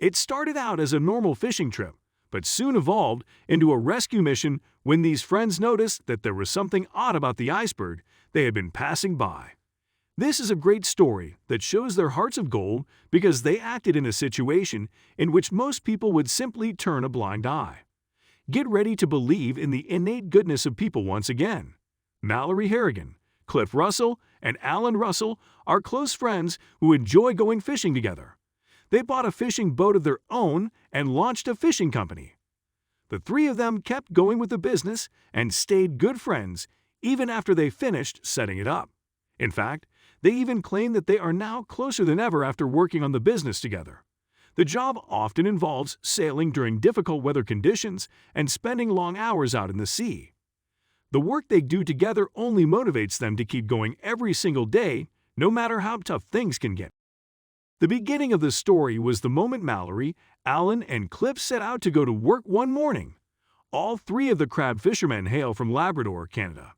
It started out as a normal fishing trip, but soon evolved into a rescue mission when these friends noticed that there was something odd about the iceberg they had been passing by. This is a great story that shows their hearts of gold because they acted in a situation in which most people would simply turn a blind eye. Get ready to believe in the innate goodness of people once again. Mallory Harrigan, Cliff Russell, and Allan Russel are close friends who enjoy going fishing together. They bought a fishing boat of their own and launched a fishing company. The three of them kept going with the business and stayed good friends even after they finished setting it up. In fact, they even claim that they are now closer than ever after working on the business together. The job often involves sailing during difficult weather conditions and spending long hours out in the sea. The work they do together only motivates them to keep going every single day, no matter how tough things can get. The beginning of the story was the moment Mallory, Allan, and Cliff set out to go to work one morning. All three of the crab fishermen hail from Labrador, Canada.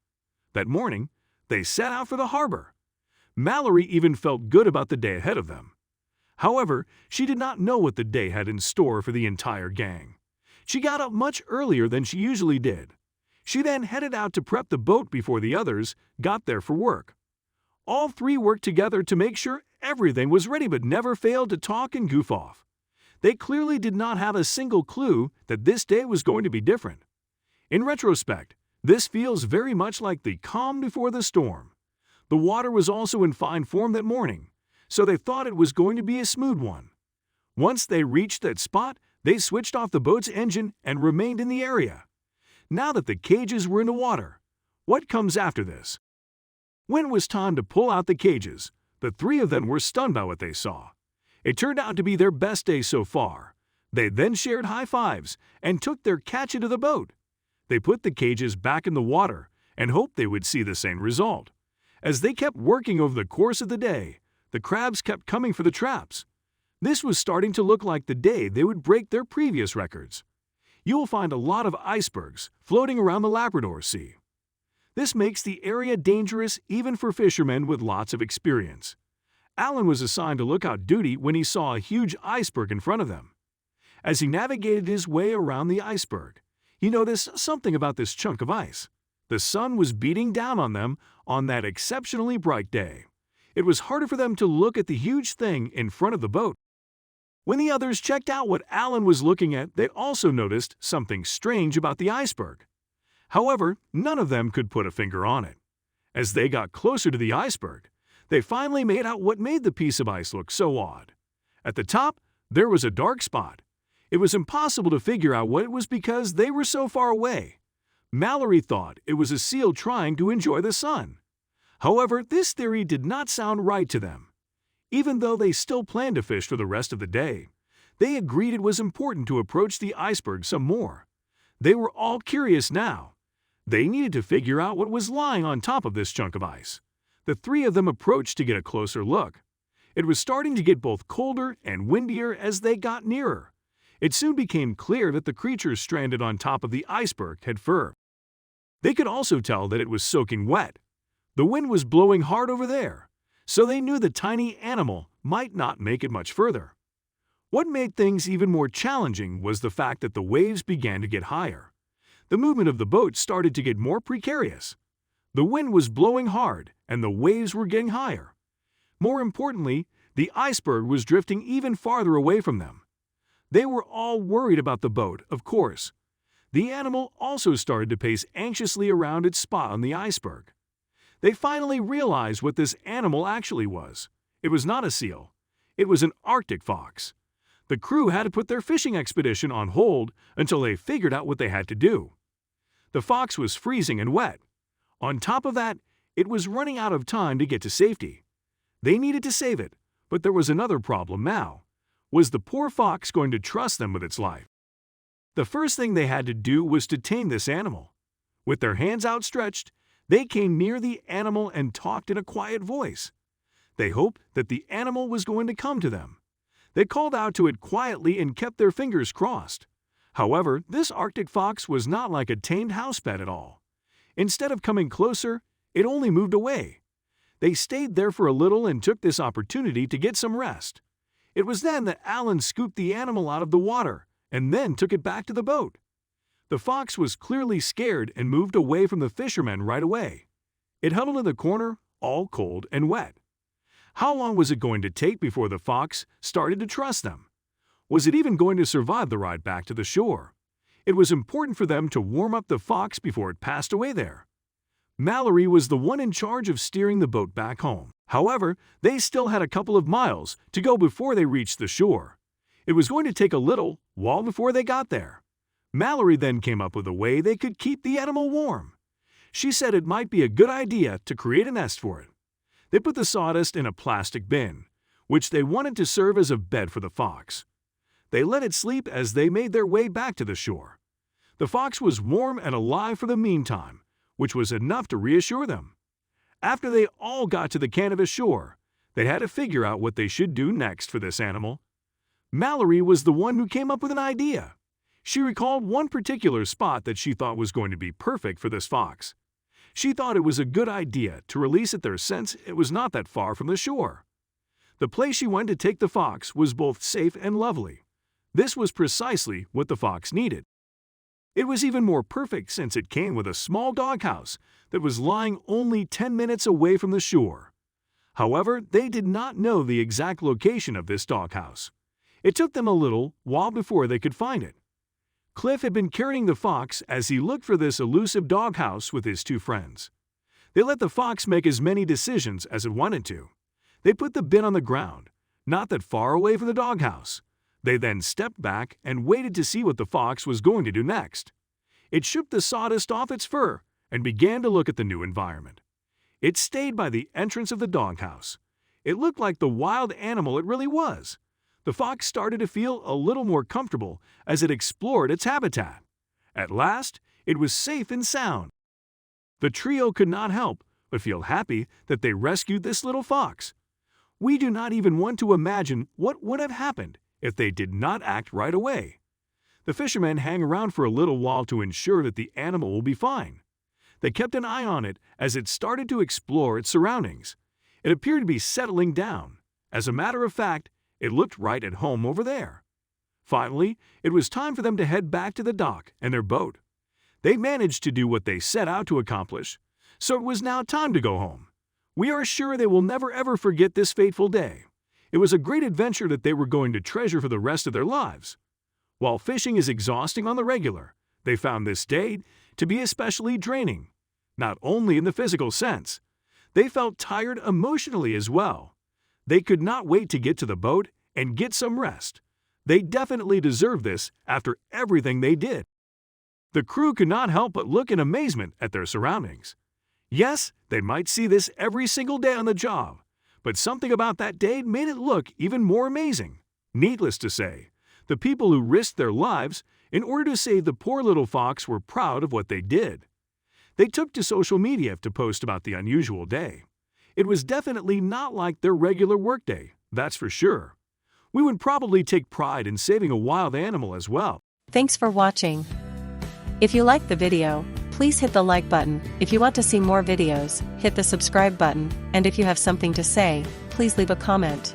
That morning, they set out for the harbor. Mallory even felt good about the day ahead of them. However, she did not know what the day had in store for the entire gang. She got up much earlier than she usually did. She then headed out to prep the boat before the others got there for work. All three worked together to make sure everything was ready but never failed to talk and goof off. They clearly did not have a single clue that this day was going to be different. In retrospect, this feels very much like the calm before the storm. The water was also in fine form that morning, so they thought it was going to be a smooth one. Once they reached that spot, they switched off the boat's engine and remained in the area. Now that the cages were in the water, what comes after this? When it was time to pull out the cages, the three of them were stunned by what they saw. It turned out to be their best day so far. They then shared high fives and took their catch into the boat. They put the cages back in the water and hoped they would see the same result. As they kept working over the course of the day, the crabs kept coming for the traps. This was starting to look like the day they would break their previous records. You will find a lot of icebergs floating around the Labrador Sea. This makes the area dangerous even for fishermen with lots of experience. Allan was assigned to lookout duty when he saw a huge iceberg in front of them. As he navigated his way around the iceberg, he noticed something about this chunk of ice. The sun was beating down on them on that exceptionally bright day. It was harder for them to look at the huge thing in front of the boat. When the others checked out what Allan was looking at, they also noticed something strange about the iceberg. However, none of them could put a finger on it. As they got closer to the iceberg, they finally made out what made the piece of ice look so odd. At the top, there was a dark spot. It was impossible to figure out what it was because they were so far away. Mallory thought it was a seal trying to enjoy the sun. However, this theory did not sound right to them. Even though they still planned to fish for the rest of the day, they agreed it was important to approach the iceberg some more. They were all curious now. They needed to figure out what was lying on top of this chunk of ice. The three of them approached to get a closer look. It was starting to get both colder and windier as they got nearer. It soon became clear that the creature stranded on top of the iceberg had fur. They could also tell that it was soaking wet. The wind was blowing hard over there, so they knew the tiny animal might not make it much further. What made things even more challenging was the fact that the waves began to get higher. The movement of the boat started to get more precarious. The wind was blowing hard, and the waves were getting higher. More importantly, the iceberg was drifting even farther away from them. They were all worried about the boat, of course. The animal also started to pace anxiously around its spot on the iceberg. They finally realized what this animal actually was. It was not a seal. It was an Arctic fox. The crew had to put their fishing expedition on hold until they figured out what they had to do. The fox was freezing and wet. On top of that, it was running out of time to get to safety. They needed to save it, but there was another problem now. Was the poor fox going to trust them with its life? The first thing they had to do was to tame this animal. With their hands outstretched, they came near the animal and talked in a quiet voice. They hoped that the animal was going to come to them. They called out to it quietly and kept their fingers crossed. However, this Arctic fox was not like a tamed house pet at all. Instead of coming closer, it only moved away. They stayed there for a little and took this opportunity to get some rest. It was then that Allan scooped the animal out of the water and then took it back to the boat. The fox was clearly scared and moved away from the fishermen right away. It huddled in the corner, all cold and wet. How long was it going to take before the fox started to trust them? Was it even going to survive the ride back to the shore? It was important for them to warm up the fox before it passed away there. Mallory was the one in charge of steering the boat back home. However, they still had a couple of miles to go before they reached the shore. It was going to take a little while before they got there. Mallory then came up with a way they could keep the animal warm. She said it might be a good idea to create a nest for it. They put the sawdust in a plastic bin, which they wanted to serve as a bed for the fox. They let it sleep as they made their way back to the shore. The fox was warm and alive for the meantime, which was enough to reassure them. After they all got to the canvas shore, they had to figure out what they should do next for this animal. Mallory was the one who came up with an idea. She recalled one particular spot that she thought was going to be perfect for this fox. She thought it was a good idea to release it there since it was not that far from the shore. The place she went to take the fox was both safe and lovely. This was precisely what the fox needed. It was even more perfect since it came with a small doghouse that was lying only 10 minutes away from the shore. However, they did not know the exact location of this doghouse. It took them a little while before they could find it. Cliff had been carrying the fox as he looked for this elusive doghouse with his two friends. They let the fox make as many decisions as it wanted to. They put the bin on the ground, not that far away from the doghouse. They then stepped back and waited to see what the fox was going to do next. It shook the sawdust off its fur and began to look at the new environment. It stayed by the entrance of the doghouse. It looked like the wild animal it really was. The fox started to feel a little more comfortable as it explored its habitat. At last, it was safe and sound. The trio could not help but feel happy that they rescued this little fox. We do not even want to imagine what would have happened if they did not act right away. The fishermen hang around for a little while to ensure that the animal will be fine. They kept an eye on it as it started to explore its surroundings. It appeared to be settling down. As a matter of fact, it looked right at home over there. Finally, it was time for them to head back to the dock and their boat. They managed to do what they set out to accomplish, so it was now time to go home. We are sure they will never ever forget this fateful day. It was a great adventure that they were going to treasure for the rest of their lives. While fishing is exhausting on the regular, they found this day to be especially draining. Not only in the physical sense, they felt tired emotionally as well. They could not wait to get to the boat and get some rest. They definitely deserved this after everything they did. The crew could not help but look in amazement at their surroundings. Yes, they might see this every single day on the job, but something about that day made it look even more amazing. Needless to say, the people who risked their lives in order to save the poor little fox were proud of what they did. They took to social media to post about the unusual day. It was definitely not like their regular workday, that's for sure. We would probably take pride in saving a wild animal as well. Thanks for watching. If you liked the video, please hit the like button. If you want to see more videos, hit the subscribe button, and if you have something to say, please leave a comment.